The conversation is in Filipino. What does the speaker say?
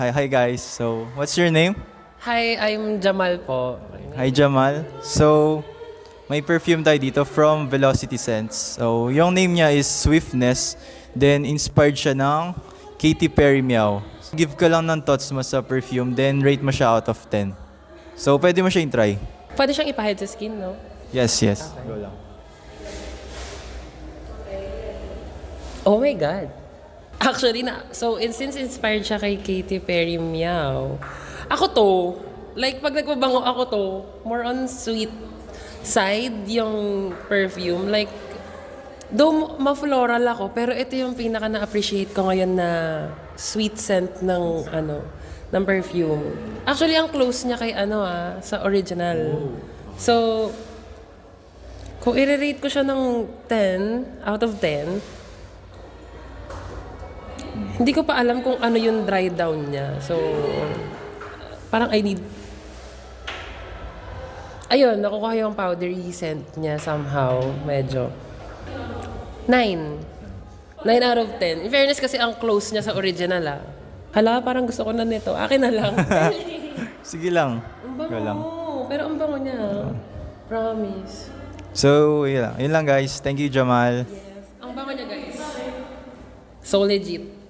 Hi guys. So, what's your name? Hi, I'm Jamal po. Hi Jamal. So, may perfume tayo dito from Velocity Scents. So, yung name niya is Swiftness. Then, inspired siya ng Katy Perry Meow. Give ka lang ng thoughts mo sa perfume, then rate mo siya out of 10. So, pwede mo siya i-try. Pwede siyang ipahid sa skin, no? Yes. Go lang. Oh my God. Actually, since inspired siya kay Katy Perry Meow, ako to, like pag nagpabango ako to, more on sweet side yung perfume. Like, though ma-floral ako, pero ito yung pinaka na-appreciate ko ngayon na sweet scent ng perfume. Actually, ang close niya kay sa original. So, kung i-rate ko siya ng 10 out of 10, hindi ko pa alam kung ano yung dry down niya. So, parang ayun, nakukuha yung powdery scent niya somehow. Medyo. 9. 9 out of 10. In fairness kasi ang close niya sa original Hala, parang gusto ko na nito. Akin na lang. Sige lang. Ang Go lang. bango. Pero ang bango niya. Promise. So, yun lang guys. Thank you Jamal. Yes. Ang bango niya, guys. So legit.